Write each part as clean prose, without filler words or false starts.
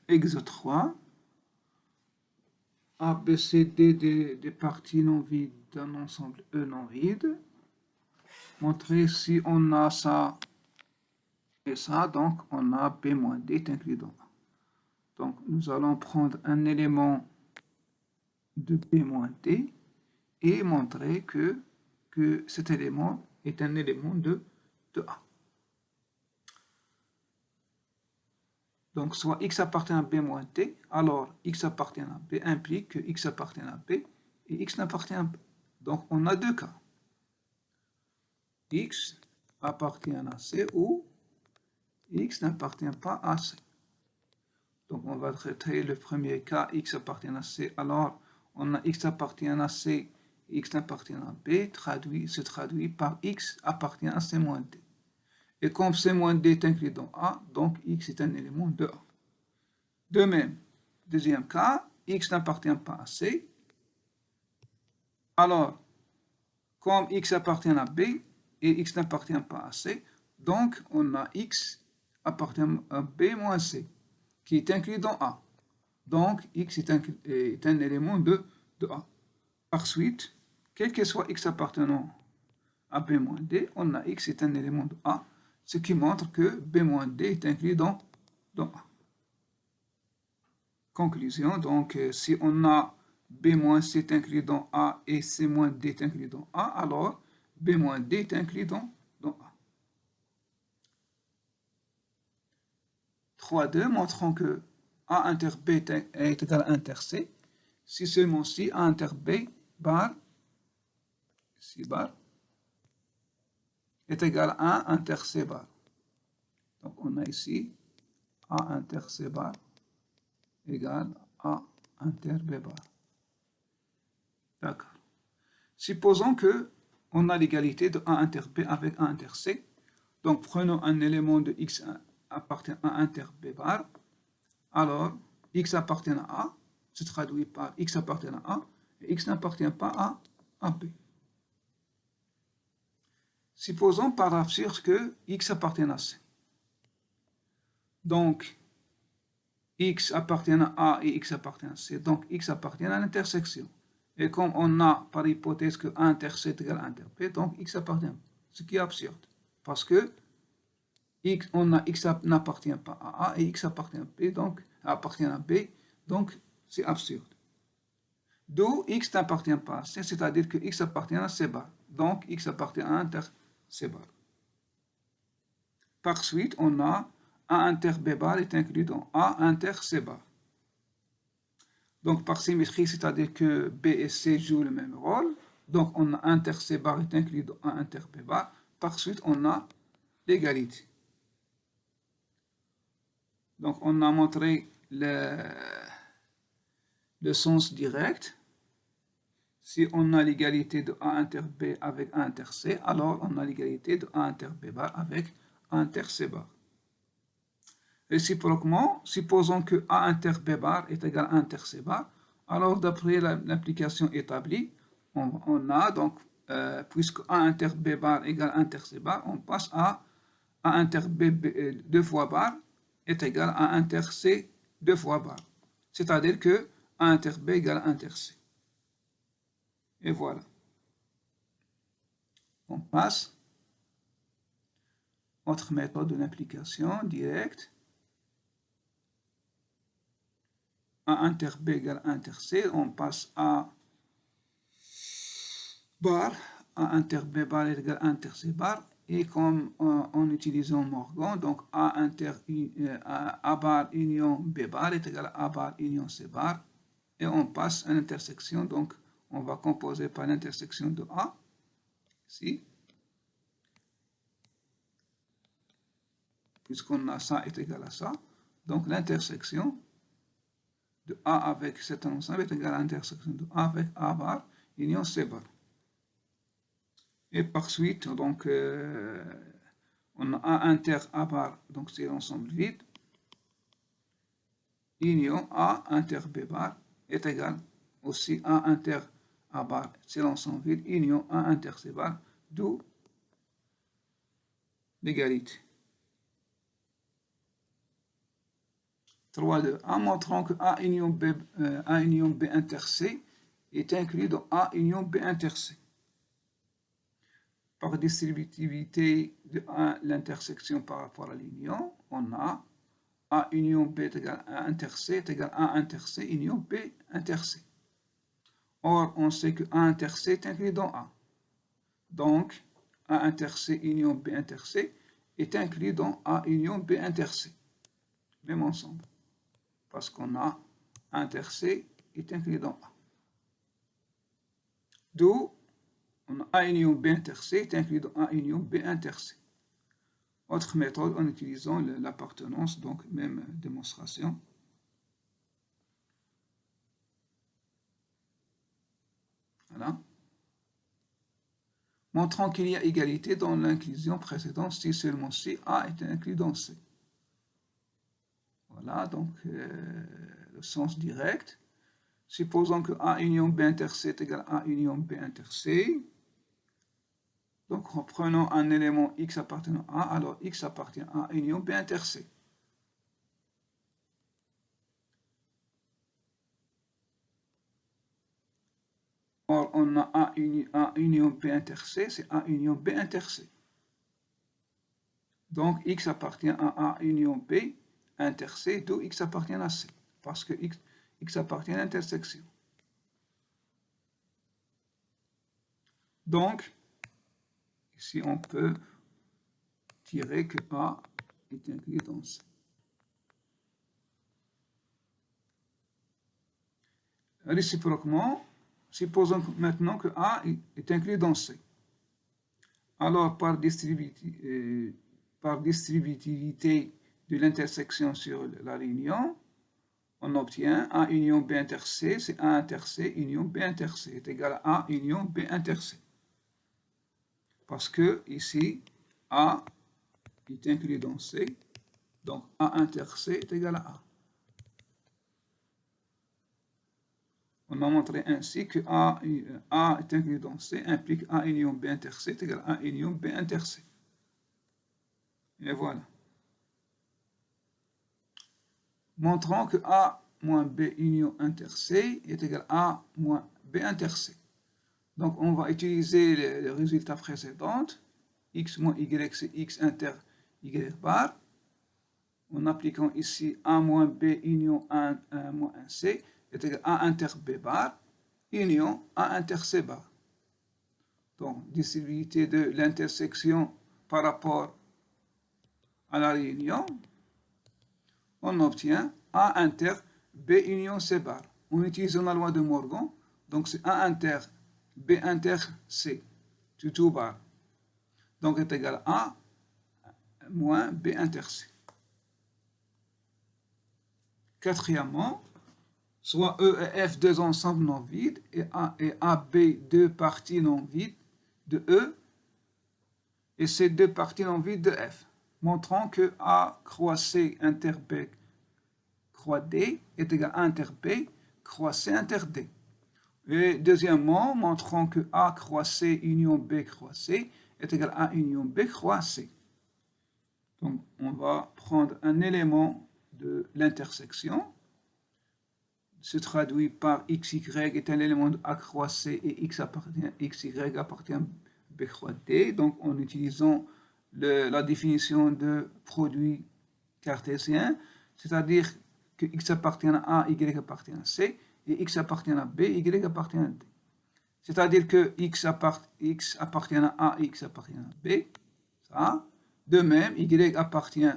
Ex 3. A, B, C, D des parties non vides d'un ensemble E non vide. Montrer si on a ça et ça, donc on a B moins D est inclus dans A. Donc nous allons prendre un élément de B moins D et montrer que cet élément est un élément de A. Donc soit X appartient à B moins D, alors X appartient à B implique que X appartient à B et X n'appartient à B. Donc on a deux cas. X appartient à C ou X n'appartient pas à C. Donc on va traiter le premier cas, X appartient à C, alors on a X appartient à C, X n'appartient à B, se traduit par X appartient à C moins D. Et comme C moins D est inclus dans A, donc X est un élément de A. De même, deuxième cas, X n'appartient pas à C, alors comme X appartient à B et X n'appartient pas à C, donc on a X appartient à B moins C, qui est inclus dans A. Donc, X est un élément de A. Par suite, quel que soit X appartenant à B moins D, on a X est un élément de A, ce qui montre que B moins D est inclus dans A. Conclusion, donc, si on a B moins C est inclus dans A et C moins D est inclus dans A, alors B moins D est inclus dans A. 3.2, montrons que A inter B est égal à inter C, si seulement si A inter B bar, ici bar, est égal à 1 inter C bar. Donc on a ici A inter C bar égale A inter B bar. D'accord. Supposons que on a l'égalité de A inter B avec A inter C. Donc prenons un élément de X appartient à inter B bar. Alors X appartient à A, se traduit par X appartient à A, et X n'appartient pas à B. Supposons par absurde que X appartient à C. Donc, X appartient à A et X appartient à C. Donc, X appartient à l'intersection. Et comme on a par hypothèse que A inter C est égal à inter B, donc X appartient à B. Ce qui est absurde. Parce que on a X n'appartient pas à A et X appartient à B, donc appartient à B. Donc, c'est absurde. D'où X n'appartient pas à C, c'est-à-dire que X appartient à C bar. Donc, X appartient à inter C bar. Par suite, on a A inter B bar est inclus dans A inter C bar. Donc, par symétrie, c'est-à-dire que B et C jouent le même rôle. Donc, on a inter C bar est inclus dans A inter B bar. Par suite, on a l'égalité. Donc, on a montré le sens direct. Si on a l'égalité de A inter B avec A inter C, alors on a l'égalité de A inter B bar avec A inter C bar. Réciproquement, supposons que A inter B bar est égal à A inter C bar, alors d'après l'application établie, on a donc, puisque A inter B bar égale A inter C bar, on passe à A inter B 2 fois bar est égal à A inter C 2 fois bar. C'est-à-dire que A inter B égale A inter C. Et voilà. On passe. Autre méthode de l'application directe. A inter B égale A inter C. On passe à bar. A inter B bar est égal à A inter C bar. Et comme en utilisant Morgan, donc A bar union B bar est égal à A bar union C bar. Et on passe à l'intersection. Donc on va composer par l'intersection de A. Ici. Puisqu'on a ça est égal à ça. Donc l'intersection de A avec cet ensemble est égal à l'intersection de A avec A bar union C bar. Et par suite, donc, on a A inter A bar, donc c'est l'ensemble vide, union A inter B bar est égal aussi A inter A bar, c'est l'ensemble vide, union A inter C bar, d'où l'égalité. 3,2. A montrant que A union B inter C est inclus dans A union B inter C. Par distributivité de l'intersection par rapport à l'union, on a A union B est égal à A inter C est égal à A inter C union B inter C. Or, on sait que A inter C est inclus dans A. Donc, A inter C union B inter C est inclus dans A union B inter C. Même ensemble. Parce qu'on a A inter C est inclus dans A. D'où on a A union B inter C est inclus dans A union B inter C. Autre méthode en utilisant l'appartenance, donc même démonstration. Voilà. Montrant qu'il y a égalité dans l'inclusion précédente si seulement si A est inclus dans C. Voilà, donc le sens direct. Supposons que A union B inter C est égal à A union B inter C. Donc, reprenons un élément X appartenant à A, alors X appartient à A union B inter C. Or, on a A union B inter C, c'est A union B inter C. Donc, X appartient à A union B inter C, d'où X appartient à C, parce que X appartient à l'intersection. Donc, ici, on peut tirer que A est inclus dans C. Réciproquement, supposons maintenant que A est inclus dans C. Alors, par distributivité de l'intersection sur la réunion, on obtient A union B inter C, c'est A inter C union B inter C est égal à A union B inter C. Parce que ici, A est inclus dans C, donc A inter C est égal à A. On a montré ainsi que A est inclus dans C implique A union B inter C est égal à A union B inter C. Et voilà. Montrant que A moins B union inter C est égal à A moins B inter C. Donc, on va utiliser les résultats précédents. X moins Y, c'est X inter Y bar. En appliquant ici A moins B union 1 moins 1C est égal à A inter B bar union A inter C bar. Donc, distributivité de l'intersection par rapport à la réunion, on obtient A inter B union C bar. En utilisant la loi de Morgan, donc c'est A inter B inter C, tout bar. Donc est égal à A moins B inter C. Quatrièmement, soit E et F deux ensembles non vides et AB deux parties non vides de E et C deux parties non vides de F, montrant que A croix C inter B croix D est égal à inter B croix C inter D. Et deuxièmement, montrant que A croix C union B croix C est égal à A union B croix C. Donc, on va prendre un élément de l'intersection, se traduit par XY est un élément de A croix C et XY appartient à B croix D. Donc, en utilisant la définition de produit cartésien, c'est-à-dire que X appartient à A, Y appartient à C, et X appartient à B, Y appartient à D. C'est-à-dire que X appartient à A et X appartient à B. Ça. De même, Y appartient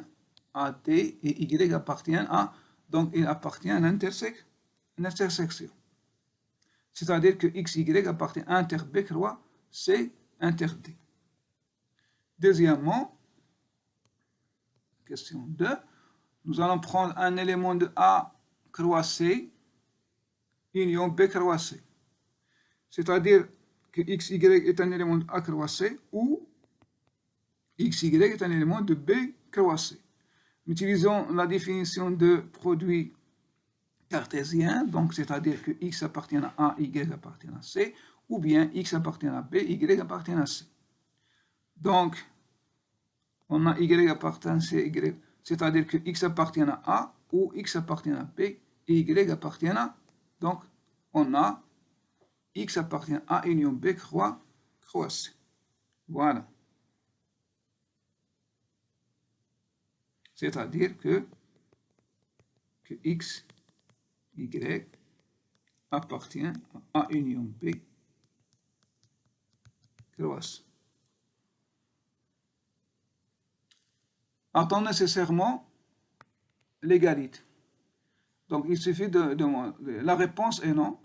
à D et Y appartient à... Donc, il appartient à l'intersection. C'est-à-dire que X, Y appartient à inter B croix C inter D. Deuxièmement, question 2, nous allons prendre un élément de A croix C union B croix C. C'est-à-dire que XY est un élément de A croix C ou XY est un élément de B croix C. Nous utilisons la définition de produit cartésien, donc c'est-à-dire que X appartient à A, Y appartient à C, ou bien X appartient à B, Y appartient à C. Donc, on a Y appartient à C, Y, c'est-à-dire que X appartient à A, où X appartient à P et Y appartient à... Donc, on a X appartient à union B croix C. Voilà. C'est-à-dire que X, Y appartient à union B croix C. Attend nécessairement l'égalité. Donc, il suffit de demander. La réponse est non.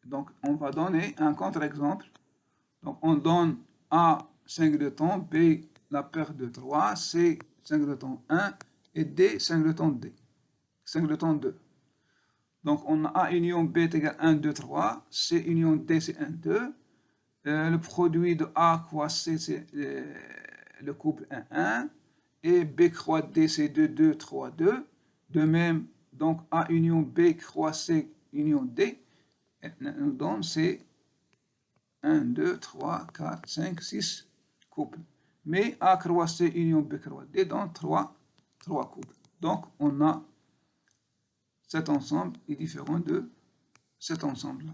Donc, on va donner un contre-exemple. Donc, on donne A 5 B la paire de 3, C 5 1 et D 5 D. 5 2. Donc, on a A union B est égal à 1, 2, 3. C union D, c'est 1, 2. Le produit de A croix C, c'est le couple 1, 1. Et B croix D, c'est 2, 2, 3, 2. De même, donc A union B croix C union D nous donne c'est 1, 2, 3, 4, 5, 6 couples. Mais A croix C union B croix D donne 3 couples. Donc, on a cet ensemble est différent de cet ensemble-là.